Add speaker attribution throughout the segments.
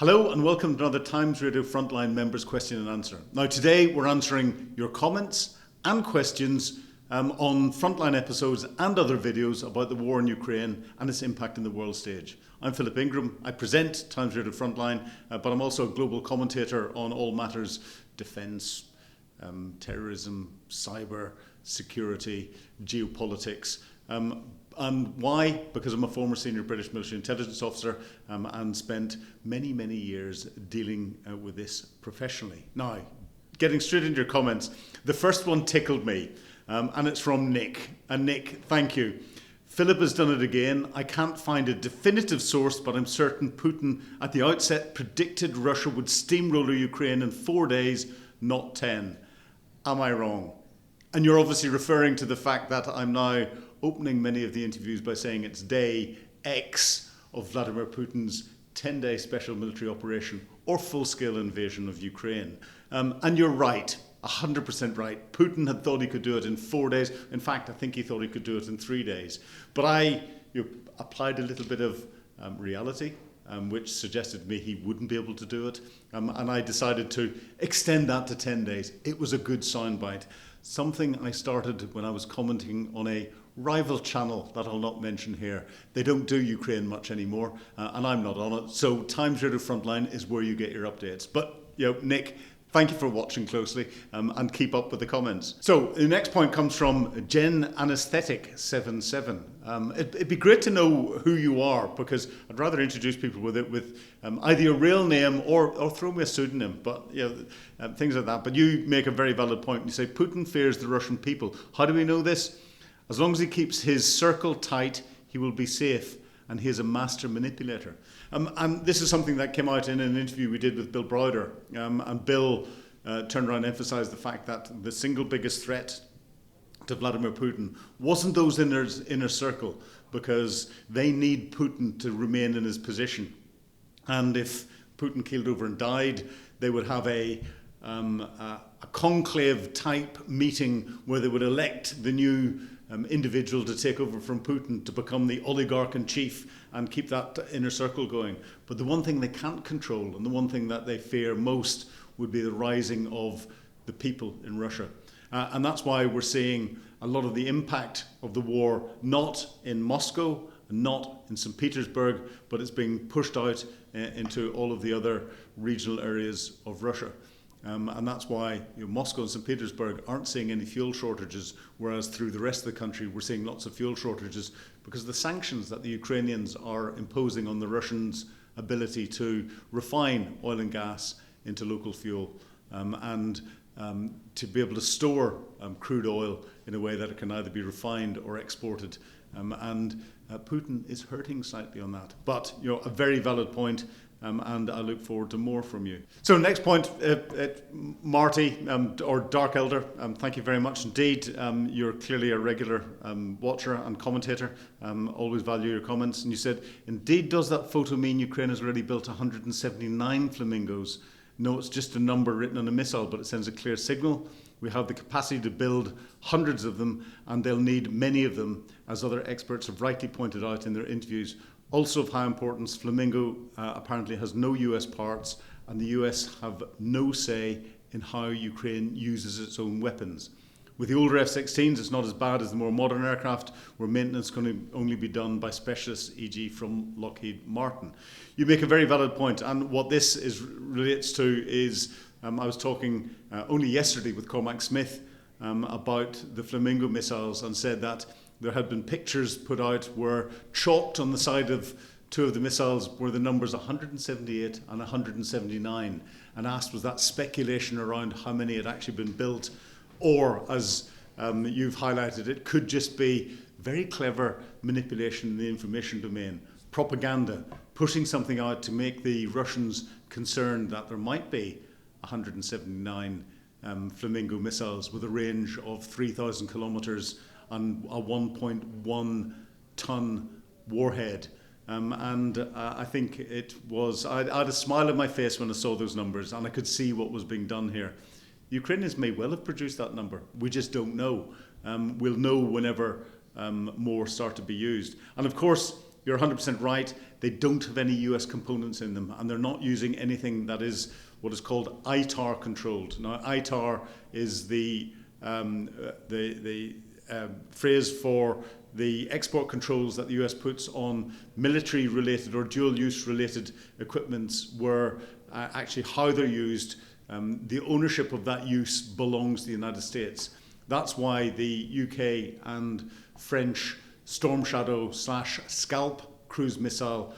Speaker 1: Hello and welcome to another Times Radio Frontline Members Question and Answer. Now today we're answering your comments and questions on Frontline episodes and other videos about the war in Ukraine and its impact in the world stage. I'm Philip Ingram. I present Times Radio Frontline, but I'm also a global commentator on all matters defence, terrorism, cyber, security, geopolitics. And why? Because I'm a former senior British military intelligence officer and spent many years dealing with this professionally. Now, getting straight into your comments, the first one tickled me, and it's from Nick. And Nick, thank you. Philip has done it again. I can't find a definitive source, but I'm certain Putin at the outset predicted Russia would steamroller Ukraine in 4 days, not 10. Am I wrong? And you're obviously referring to the fact that I'm now opening many of the interviews by saying it's day X of Vladimir Putin's 10-day special military operation or full-scale invasion of Ukraine. And you're right, 100% right. Putin had thought he could do it in 4 days. In fact, I think he thought he could do it in 3 days. But I applied a little bit of reality, which suggested to me he wouldn't be able to do it. And I decided to extend that to 10 days. It was a good soundbite. Something I started when I was commenting on a rival channel that I'll not mention here. They don't do Ukraine much anymore, and I'm not on it. So Times Radio Frontline is where you get your updates. But, Nick, thank you for watching closely and keep up with the comments. So the next point comes from Gen Anesthetic 77. It'd be great to know who you are, because I'd rather introduce people with either your real name or throw me a pseudonym, but things like that. But you make a very valid point. You say Putin fears the Russian people. How do we know this? As long as he keeps his circle tight, he will be safe, and he is a master manipulator. And this is something that came out in an interview we did with Bill Browder, and Bill turned around and emphasised the fact that the single biggest threat to Vladimir Putin wasn't those in his inner circle, because they need Putin to remain in his position. And if Putin keeled over and died, they would have a conclave-type meeting where they would elect the new individual to take over from Putin to become the oligarch in chief and keep that inner circle going. But the one thing they can't control, and the one thing that they fear most, would be the rising of the people in Russia. And that's why we're seeing a lot of the impact of the war not in Moscow, not in St. Petersburg, but it's being pushed out into all of the other regional areas of Russia. And that's why Moscow and St. Petersburg aren't seeing any fuel shortages, whereas through the rest of the country we're seeing lots of fuel shortages because of the sanctions that the Ukrainians are imposing on the Russians' ability to refine oil and gas into local fuel and to be able to store crude oil in a way that it can either be refined or exported. And Putin is hurting slightly on that. But a very valid point. And I look forward to more from you. So next point, Marty, or Dark Elder, thank you very much indeed. You're clearly a regular watcher and commentator. Always value your comments. And you said, indeed, does that photo mean Ukraine has already built 179 Flamingos? No, it's just a number written on a missile, but it sends a clear signal. We have the capacity to build hundreds of them, and they'll need many of them, as other experts have rightly pointed out in their interviews. Also of high importance, Flamingo apparently has no US parts, and the US have no say in how Ukraine uses its own weapons. With the older F-16s, it's not as bad as the more modern aircraft, where maintenance can only be done by specialists, e.g. from Lockheed Martin. You make a very valid point, and what this relates to is, I was talking only yesterday with Cormac Smith about the Flamingo missiles, and said that there had been pictures put out where chalked on the side of two of the missiles were the numbers 178 and 179, and asked, was that speculation around how many had actually been built, or, as you've highlighted, it could just be very clever manipulation in the information domain, propaganda, pushing something out to make the Russians concerned that there might be 179 Flamingo missiles with a range of 3,000 kilometres and a 1.1 ton warhead. I think it was, I had a smile on my face when I saw those numbers, and I could see what was being done here. The Ukrainians may well have produced that number. We just don't know. We'll know whenever more start to be used. And of course, you're 100% right. They don't have any US components in them, and they're not using anything that is what is called ITAR controlled. Now, ITAR is the phrase for the export controls that the US puts on military-related or dual-use related equipments, where actually how they're used, the ownership of that use belongs to the United States. That's why the UK and French Storm Shadow / Scalp cruise missile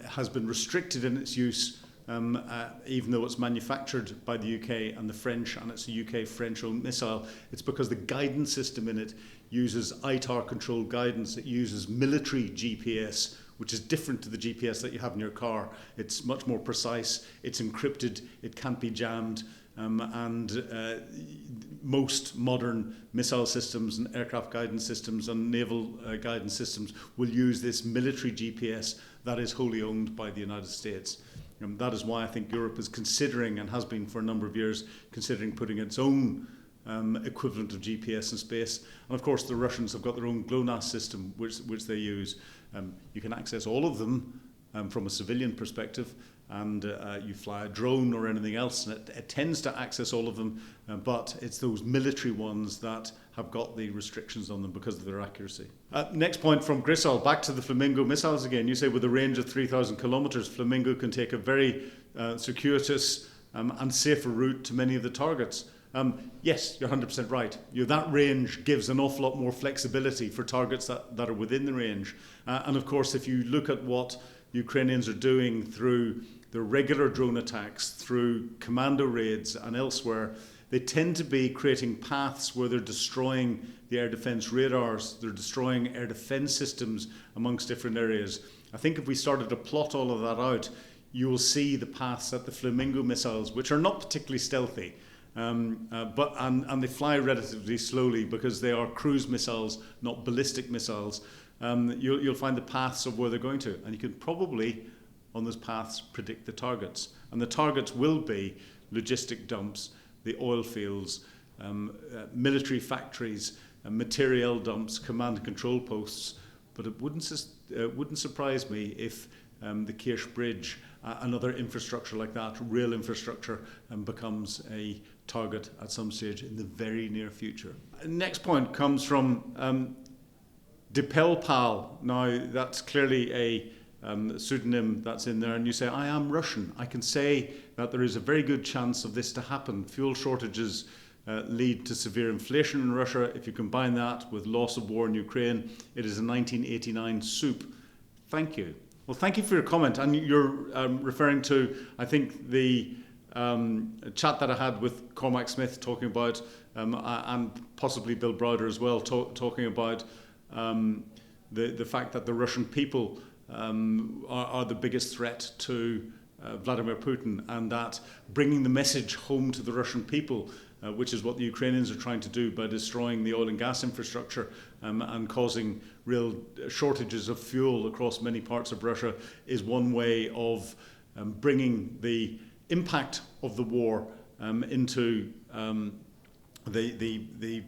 Speaker 1: has been restricted in its use, even though it's manufactured by the UK and the French, and it's a UK-French owned missile. It's because the guidance system in it uses ITAR controlled guidance. It uses military GPS, which is different to the GPS that you have in your car. It's much more precise, it's encrypted, it can't be jammed, and most modern missile systems and aircraft guidance systems and naval guidance systems will use this military GPS that is wholly owned by the United States. That is why I think Europe is considering, and has been for a number of years, considering putting its own equivalent of GPS in space. And of course the Russians have got their own GLONASS system which they use. You can access all of them from a civilian perspective, and you fly a drone or anything else, and it tends to access all of them, but it's those military ones that have got the restrictions on them because of their accuracy. Next point from Grisol, back to the Flamingo missiles again. You say with a range of 3,000 kilometers, Flamingo can take a very circuitous and safer route to many of the targets. Yes, you're 100% right. That range gives an awful lot more flexibility for targets that are within the range. And of course, if you look at what Ukrainians are doing through their regular drone attacks, through commando raids and elsewhere, they tend to be creating paths where they're destroying the air defence radars, they're destroying air defence systems amongst different areas. I think if we started to plot all of that out, you will see the paths that the Flamingo missiles, which are not particularly stealthy, and they fly relatively slowly because they are cruise missiles, not ballistic missiles. You'll find the paths of where they're going to, and you can probably, on those paths, predict the targets. And the targets will be logistic dumps, the oil fields, military factories, material dumps, command and control posts. But it wouldn't surprise me if the Kirch Bridge, another infrastructure like that, real infrastructure, becomes a target at some stage in the very near future. Next point comes from Depelpal. Now, that's clearly a pseudonym that's in there, and you say, I am Russian. I can say that there is a very good chance of this to happen. Fuel shortages lead to severe inflation in Russia. If you combine that with loss of war in Ukraine, it is a 1989 soup. Thank you. Well, thank you for your comment. And you're referring to, I think, the chat that I had with Cormac Smith talking about, and possibly Bill Browder as well, talking about the fact that the Russian people are the biggest threat to Vladimir Putin, and that bringing the message home to the Russian people, which is what the Ukrainians are trying to do by destroying the oil and gas infrastructure and causing real shortages of fuel across many parts of Russia, is one way of bringing the impact of the war into the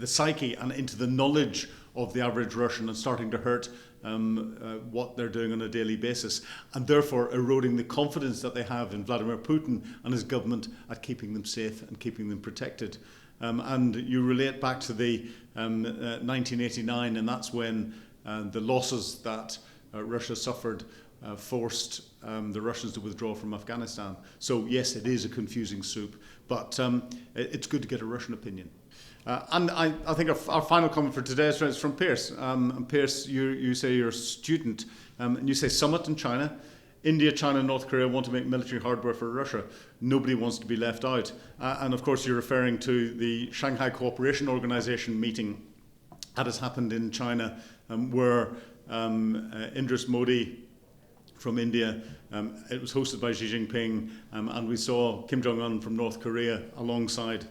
Speaker 1: psyche and into the knowledge of the average Russian, and starting to hurt what they're doing on a daily basis, and therefore eroding the confidence that they have in Vladimir Putin and his government at keeping them safe and keeping them protected. And you relate back to the 1989, and that's when the losses that Russia suffered forced the Russians to withdraw from Afghanistan. So yes, it is a confusing soup, but it's good to get a Russian opinion. And I think our final comment for today is from Pierce. And Pierce, you say you're a student, and you say summit in China. India, China, and North Korea want to make military hardware for Russia. Nobody wants to be left out. And of course, you're referring to the Shanghai Cooperation Organization meeting that has happened in China, where Indris Modi from India, it was hosted by Xi Jinping, and we saw Kim Jong-un from North Korea alongside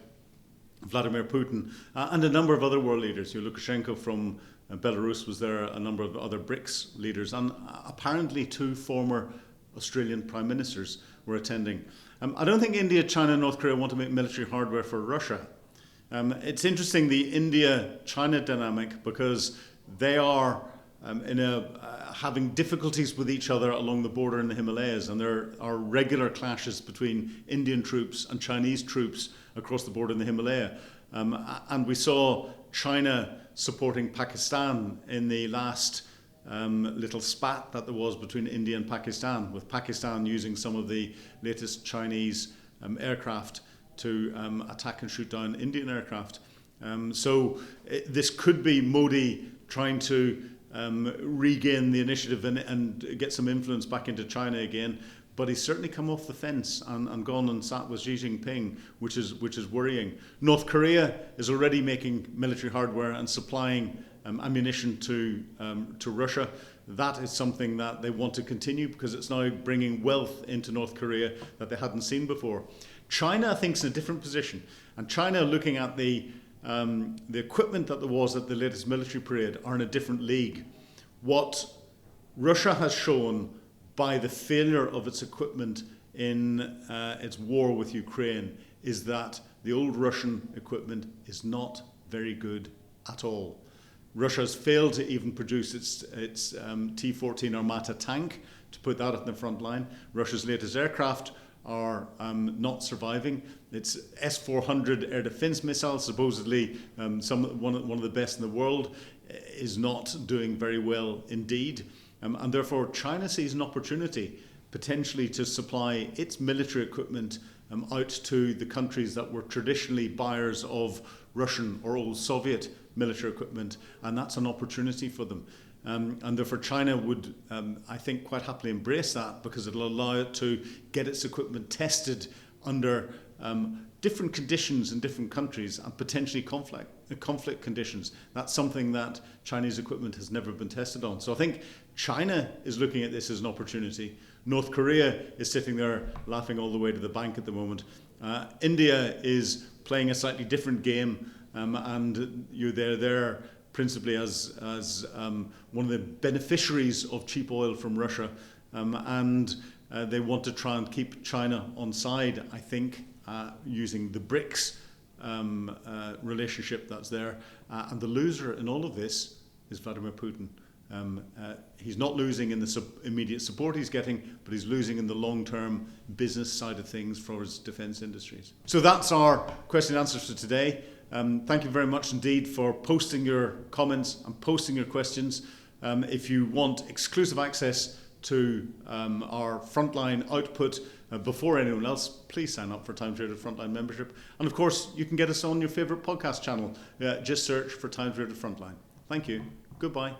Speaker 1: Vladimir Putin, and a number of other world leaders. Lukashenko from Belarus was there, a number of other BRICS leaders, and apparently 2 former Australian prime ministers were attending. I don't think India, China, and North Korea want to make military hardware for Russia. It's interesting, the India-China dynamic, because they are having difficulties with each other along the border in the Himalayas, and there are regular clashes between Indian troops and Chinese troops across the border in the Himalaya. And we saw China supporting Pakistan in the last little spat that there was between India and Pakistan, with Pakistan using some of the latest Chinese aircraft to attack and shoot down Indian aircraft. So this could be Modi trying to regain the initiative and get some influence back into China again. But he's certainly come off the fence and gone and sat with Xi Jinping, which is worrying. North Korea is already making military hardware and supplying ammunition to Russia. That is something that they want to continue because it's now bringing wealth into North Korea that they hadn't seen before. China, I think, is in a different position. And China, looking at the equipment that there was at the latest military parade, are in a different league. What Russia has shown by the failure of its equipment in its war with Ukraine is that the old Russian equipment is not very good at all. Russia has failed to even produce its T-14 Armata tank, to put that at the front line. Russia's latest aircraft are not surviving. Its S-400 air defense missiles, supposedly one of the best in the world, is not doing very well indeed. And therefore, China sees an opportunity potentially to supply its military equipment out to the countries that were traditionally buyers of Russian or old Soviet military equipment, and that's an opportunity for them. And therefore, China would, I think, quite happily embrace that because it'll allow it to get its equipment tested under different conditions in different countries and potentially conflict conditions. That's something that Chinese equipment has never been tested on. So I think China is looking at this as an opportunity. North Korea is sitting there laughing all the way to the bank at the moment. India is playing a slightly different game, and they're there principally as one of the beneficiaries of cheap oil from Russia, and they want to try and keep China on side, I think, using the BRICS relationship that's there. And the loser in all of this is Vladimir Putin. He's not losing in the immediate support he's getting, but he's losing in the long-term business side of things for his defence industries. So that's our question and answers for today. Thank you very much indeed for posting your comments and posting your questions. If you want exclusive access to our Frontline output before anyone else, please sign up for Times Radio Frontline membership. And of course, you can get us on your favourite podcast channel. Just search for Times Radio Frontline. Thank you. Goodbye.